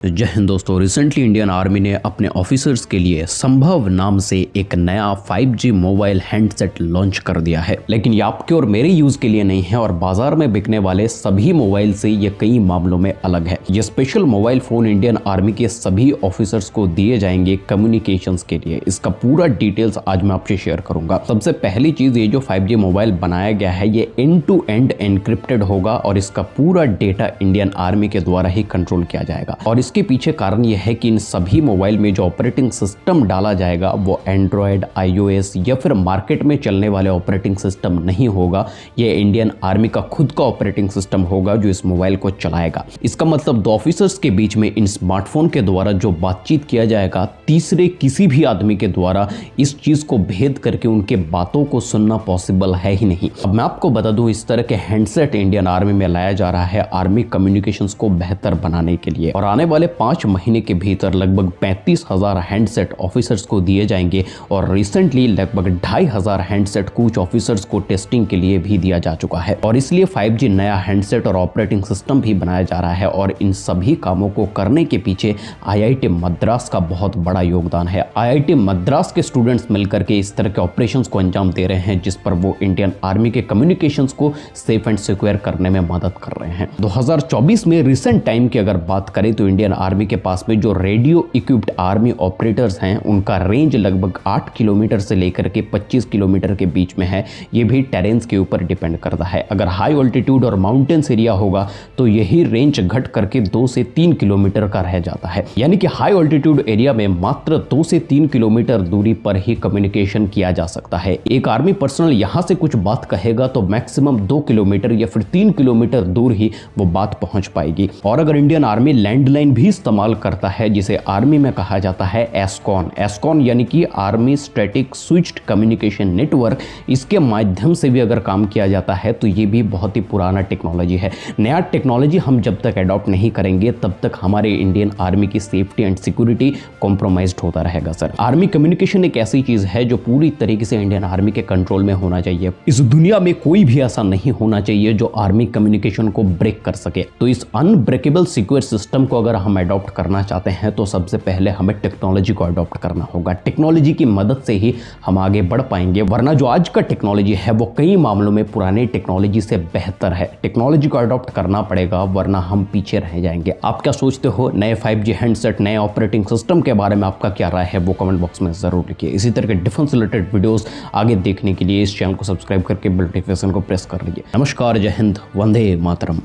जय हिंद दोस्तों। Recently Indian army ने अपने ऑफिसर्स के लिए संभव नाम से एक नया 5G मोबाइल हैंडसेट लॉन्च कर दिया है। लेकिन ये आपके और मेरे यूज के लिए नहीं है और बाजार में बिकने वाले सभी मोबाइल से ये कई मामलों में अलग है। ये special mobile phone Indian army के सभी ऑफिसर्स को दिए जाएंगे कम्युनिकेशंस के लिए। इसका पूरा डिटेल्स आज मैं आपसे शेयर करूंगा। सबसे पहली चीज, ये जो 5G मोबाइल बनाया गया है ये एंड टू एंड एनक्रिप्टेड होगा और इसका पूरा डेटा इंडियन आर्मी के द्वारा ही कंट्रोल किया जाएगा। और इसके पीछे कारण यह है कि इन सभी मोबाइल में जो ऑपरेटिंग सिस्टम डाला जाएगा वो एंड्रॉयड, iOS या फिर मार्केट में चलने वाले ऑपरेटिंग सिस्टम नहीं होगा। ये इंडियन आर्मी का खुद का ऑपरेटिंग सिस्टम होगा जो इस मोबाइल को चलाएगा। इसका मतलब दो ऑफिसर्स के बीच में इन स्मार्टफोन के द्वारा जो बातचीत किया जाएगा, तीसरे किसी भी आदमी के द्वारा इस चीज को भेद करके उनके बातों को सुनना पॉसिबल है ही नहीं। अब मैं आपको बता दूं, इस तरह के हैंडसेट इंडियन आर्मी में लाया जा रहा है आर्मी कम्युनिकेशंस को बेहतर बनाने के लिए। और आने वाले 5 महीने के भीतर लगभग 35,000 हैंडसेट ऑफिसर्स को दिए जाएंगे और रिसेंटली लगभग 2,500 हैंडसेट कुछ ऑफिसर्स को टेस्टिंग के लिए भी दिया जा चुका है। और इसलिए 5G नया हैंडसेट और ऑपरेटिंग सिस्टम भी बनाया जा रहा है। और इन सभी कामों को करने के पीछे IIT मद्रास का बहुत बड़ा योगदान है। IIT मद्रास के स्टूडेंट्स मिलकर के इस तरह के ऑपरेशंस को अंजाम दे रहे हैं जिस पर वो इंडियन आर्मी के कम्युनिकेशंस को सेफ एंड सिक्योर करने में मदद कर रहे हैं। 2024 में रिसेंट टाइम की अगर बात करें तो इंडियन आर्मी के पास में जो रेडियो इक्विप्ड आर्मी ऑपरेटर्स हैं उनका रेंज लगभग 8 किलोमीटर से लेकर के 25 किलोमीटर के बीच में है। ये भी टेरेंस के ऊपर डिपेंड करता है। अगर हाई ऑल्टीट्यूड और माउंटेन्स एरिया होगा तो यही रेंज घट करके 2 से 3 किलोमीटर का रह जाता है। यानी कि हाई ऑल्टीट्यूड एरिया में मात्र 2 से 3 किलोमीटर दूरी पर ही कम्युनिकेशन किया जा सकता है। एक आर्मी पर्सनल यहां से कुछ बात कहेगा तो मैक्सिमम 2 किलोमीटर या फिर 3 किलोमीटर दूर ही वो बात पहुंच पाएगी। और अगर इंडियन आर्मी लैंडलाइन भी इस्तेमाल करता है जिसे आर्मी में कहा जाता है एस्कॉन यानी कि army static switched communication network, इसके माध्यम से भी अगर काम किया जाता है तो ये भी बहुत ही पुराना टेक्नोलॉजी है। नया टेक्नोलॉजी हम जब तक अडॉप्ट नहीं करेंगे तब तक हमारे इंडियन आर्मी की सेफ्टी एंड सिक्योरिटी कॉम्प्रोमाइज्ड होता रहेगा। सर, आर्मी कम्युनिकेशन एक ऐसी चीज है जो पूरी तरीके से इंडियन आर्मी के कंट्रोल में होना चाहिए। इस दुनिया में कोई भी ऐसा नहीं होना चाहिए जो आर्मी कम्युनिकेशन को ब्रेक कर सके। तो इस अनब्रेकेबल सिक्योर सिस्टम को अगर हम अडॉप्ट करना चाहते हैं तो सबसे पहले हमें टेक्नोलॉजी को अडॉप्ट करना होगा। टेक्नोलॉजी की मदद से ही हम आगे बढ़ पाएंगे, वरना जो आज का टेक्नोलॉजी है वो कई मामलों में पुरानी टेक्नोलॉजी से बेहतर है। टेक्नोलॉजी को अडॉप्ट करना पड़ेगा वरना हम पीछे रह जाएंगे। आप क्या सोचते हो नए 5G हैंडसेट, नए ऑपरेटिंग सिस्टम के बारे में आपका क्या राय है वो कमेंट बॉक्स में जरूर लिखिए। इसी तरह के डिफेंस रिलेटेड वीडियोस आगे देखने के लिए इस चैनल को सब्सक्राइब करके बेल नोटिफिकेशन को प्रेस कर लीजिए। नमस्कार, जय हिंद, वंदे मातरम।